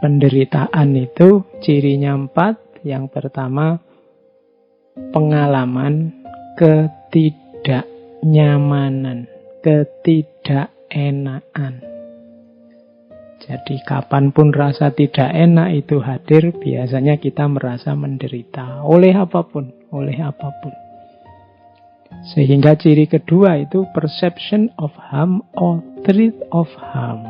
Penderitaan itu cirinya 4. Yang pertama, pengalaman ketidaknyamanan, ketidakenaan. Jadi kapanpun rasa tidak enak itu hadir, biasanya kita merasa menderita oleh apapun. Sehingga ciri kedua itu perception of harm or threat of harm.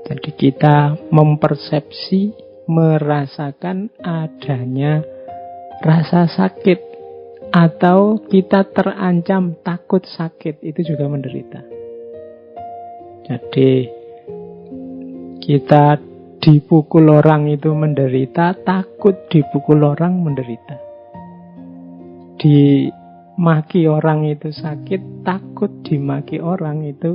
Jadi kita mempersepsi, merasakan adanya rasa sakit, atau kita terancam takut sakit, itu juga menderita. Jadi kita dipukul orang itu menderita, takut dipukul orang menderita. Dimaki orang itu sakit, takut dimaki orang itu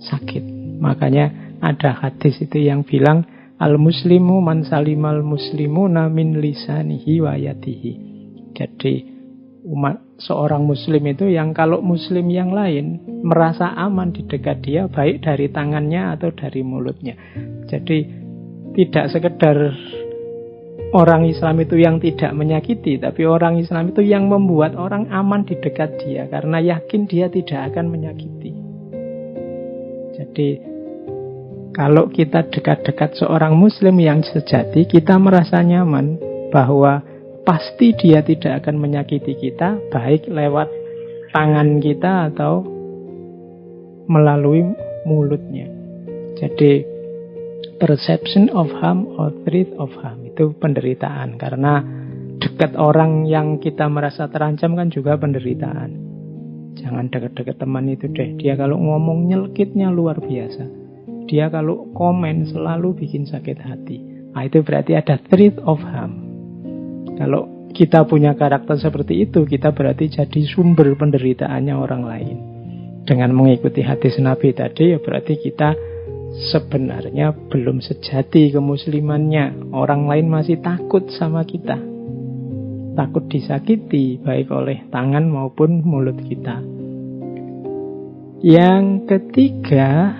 sakit. Makanya ada hadis itu yang bilang, al-muslimu man salimal muslimuna min lisanihi wa yadihi. Jadi seorang muslim itu yang kalau muslim yang lain merasa aman di dekat dia, baik dari tangannya atau dari mulutnya. Jadi tidak sekedar orang Islam itu yang tidak menyakiti, tapi orang Islam itu yang membuat orang aman di dekat dia, karena yakin dia tidak akan menyakiti. Jadi kalau kita dekat-dekat seorang muslim yang sejati, kita merasa nyaman bahwa pasti dia tidak akan menyakiti kita, baik lewat tangan kita atau melalui mulutnya. Jadi perception of harm or threat of harm itu penderitaan. Karena dekat orang yang kita merasa terancam kan juga penderitaan. Jangan dekat-dekat teman itu deh. Dia kalau ngomong nyelkitnya luar biasa. Dia kalau komen selalu bikin sakit hati. Nah, itu berarti ada threat of harm. Kalau kita punya karakter seperti itu, kita berarti jadi sumber penderitaannya orang lain. Dengan mengikuti hadis Nabi tadi, ya berarti kita sebenarnya belum sejati kemuslimannya. Orang lain masih takut sama kita. Takut disakiti, baik oleh tangan maupun mulut kita. Yang ketiga,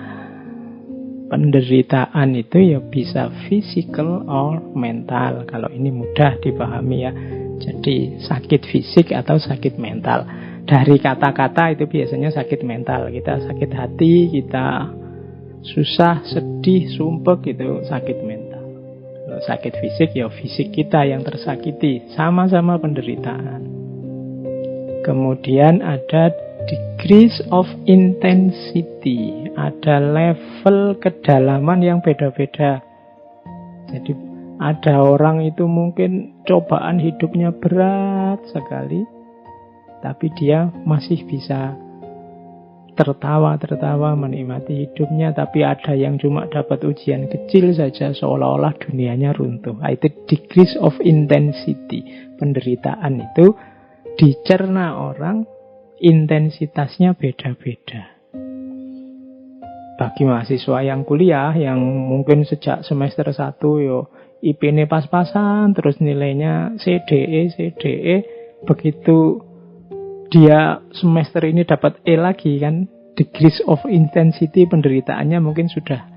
penderitaan itu ya bisa physical or mental. Kalau ini mudah dipahami ya. Jadi sakit fisik atau sakit mental. Dari kata-kata itu biasanya sakit mental. Kita sakit hati, kita susah, sedih, sumpek, itu sakit mental. Kalau sakit fisik ya fisik kita yang tersakiti. Sama-sama penderitaan. Kemudian ada degrees of intensity, ada level kedalaman yang beda-beda. Jadi ada orang itu mungkin cobaan hidupnya berat sekali, tapi dia masih bisa tertawa menikmati hidupnya. Tapi ada yang cuma dapat ujian kecil saja, seolah-olah dunianya runtuh. Itu degrees of intensity. Penderitaan itu dicerna orang, intensitasnya beda-beda. Bagi mahasiswa yang kuliah, yang mungkin sejak semester 1 IP-nya pas-pasan, terus nilainya CDE, begitu dia semester ini dapat E lagi kan, degrees of intensity penderitaannya mungkin sudah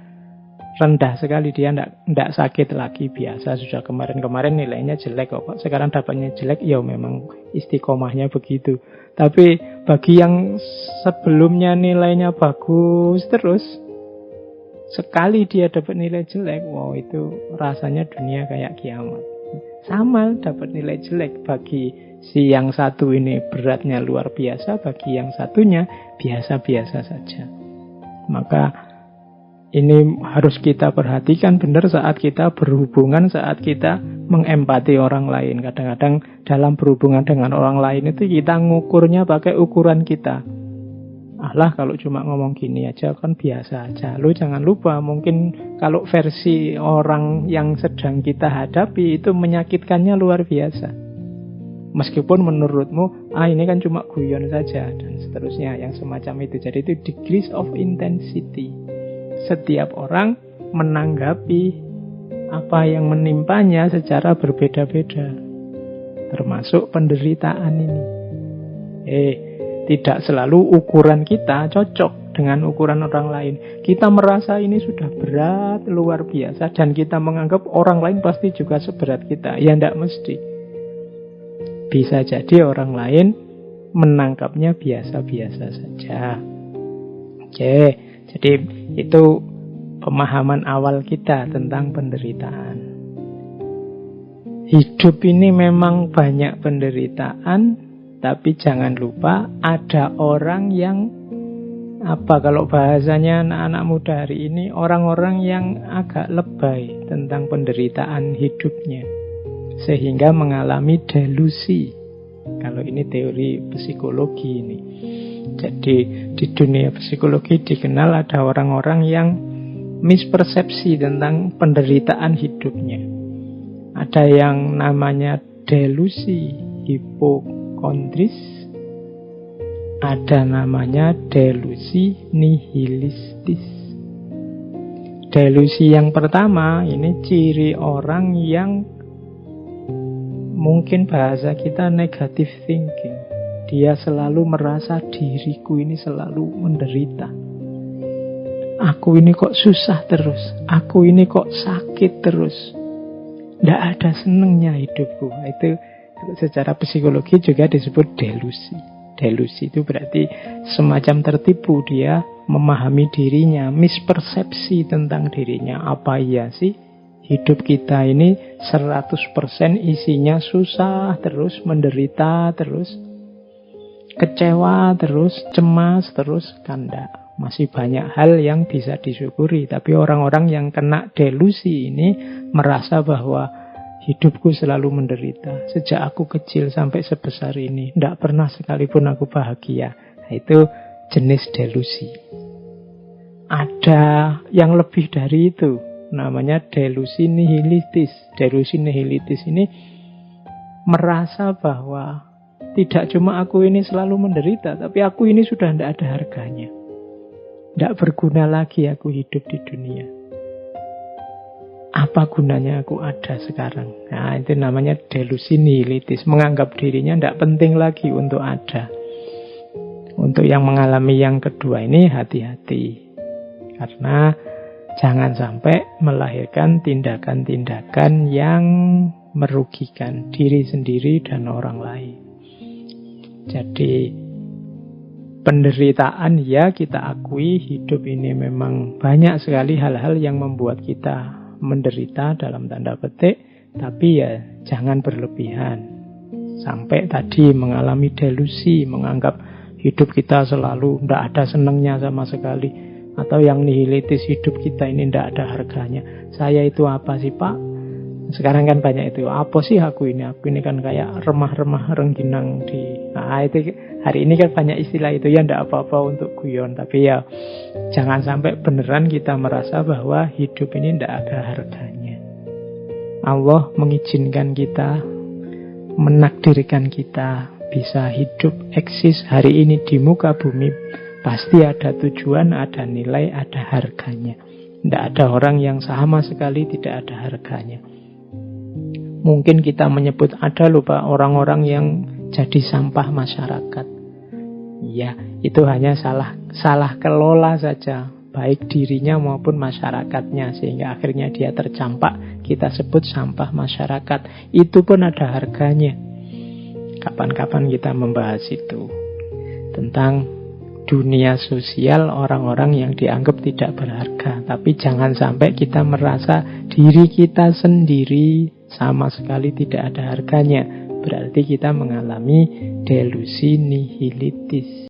rendah sekali. Dia tidak sakit lagi, biasa. Sudah kemarin-kemarin nilainya jelek kok, sekarang dapatnya jelek, ya memang istiqomahnya begitu. Tapi bagi yang sebelumnya nilainya bagus terus, sekali dia dapat nilai jelek, wow, itu rasanya dunia kayak kiamat. Sama dapat nilai jelek, bagi si yang satu ini beratnya luar biasa, bagi yang satunya biasa-biasa saja. Maka ini harus kita perhatikan benar saat kita berhubungan, saat kita mengempati orang lain. Kadang-kadang dalam berhubungan dengan orang lain itu kita ngukurnya pakai ukuran kita. Alah, kalau cuma ngomong gini aja kan biasa aja. Lu jangan lupa, mungkin kalau versi orang yang sedang kita hadapi itu menyakitkannya luar biasa. Meskipun menurutmu, ini kan cuma guyon saja, dan seterusnya, yang semacam itu. Jadi itu degrees of intensity. Setiap orang menanggapi apa yang menimpanya secara berbeda-beda. Termasuk penderitaan ini. Tidak selalu ukuran kita cocok dengan ukuran orang lain. Kita merasa ini sudah berat, luar biasa, dan kita menganggap orang lain pasti juga seberat kita. Ya tidak mesti. Bisa jadi orang lain menangkapnya biasa-biasa saja. Oke, jadi itu pemahaman awal kita tentang penderitaan. Hidup ini memang banyak penderitaan, tapi jangan lupa ada orang yang, kalau bahasanya anak-anak muda hari ini, orang-orang yang agak lebay tentang penderitaan hidupnya, sehingga mengalami delusi. Kalau ini teori psikologi ini. Jadi di dunia psikologi dikenal ada orang-orang yang mispersepsi tentang penderitaan hidupnya. Ada yang namanya delusi hipokondris, ada namanya delusi nihilistis. Delusi yang pertama ini ciri orang yang mungkin bahasa kita negative thinking. Dia selalu merasa diriku ini selalu menderita. Aku ini kok susah terus. Aku ini kok sakit terus. Tidak ada senengnya hidupku. Itu secara psikologi juga disebut delusi. Delusi itu berarti semacam tertipu. Dia memahami dirinya, mispersepsi tentang dirinya. Apa iya sih hidup kita ini 100% isinya susah terus, menderita terus, kecewa terus, cemas terus? Kan enggak. Masih banyak hal yang bisa disyukuri. Tapi orang-orang yang kena delusi ini merasa bahwa hidupku selalu menderita. Sejak aku kecil sampai sebesar ini, tidak pernah sekalipun aku bahagia. Nah, itu jenis delusi. Ada yang lebih dari itu, namanya delusi nihilistis. Delusi nihilistis ini merasa bahwa tidak cuma aku ini selalu menderita, tapi aku ini sudah tidak ada harganya. Tidak berguna lagi aku hidup di dunia. Apa gunanya aku ada sekarang? Nah, itu namanya delusi nihilistis. Menganggap dirinya tidak penting lagi untuk ada. Untuk yang mengalami yang kedua ini hati-hati. Karena jangan sampai melahirkan tindakan-tindakan yang merugikan diri sendiri dan orang lain. Jadi penderitaan ya kita akui, hidup ini memang banyak sekali hal-hal yang membuat kita menderita dalam tanda petik, tapi ya jangan berlebihan. Sampai tadi mengalami delusi, menganggap hidup kita selalu tidak ada senangnya sama sekali. Atau yang nihilitis, hidup kita ini tidak ada harganya. Saya itu apa sih Pak? Sekarang kan banyak itu. Apa sih aku ini? Aku ini kan kayak remah-remah rengginang di... Nah, itu hari ini kan banyak istilah itu. Ya tidak apa-apa untuk guyon. Tapi ya jangan sampai beneran kita merasa bahwa hidup ini tidak ada harganya. Allah mengizinkan kita, menakdirkan kita bisa hidup, eksis hari ini di muka bumi. Pasti ada tujuan, ada nilai, ada harganya. Tidak ada orang yang sama sekali tidak ada harganya. Mungkin kita menyebut ada lupa orang-orang yang jadi sampah masyarakat. Ya, itu hanya salah kelola saja, baik dirinya maupun masyarakatnya, sehingga akhirnya dia tercampak. Kita sebut sampah masyarakat. Itu pun ada harganya. Kapan-kapan kita membahas itu tentang dunia sosial orang-orang yang dianggap tidak berharga. Tapi jangan sampai kita merasa diri kita sendiri sama sekali tidak ada harganya. Berarti kita mengalami delusi nihilitis.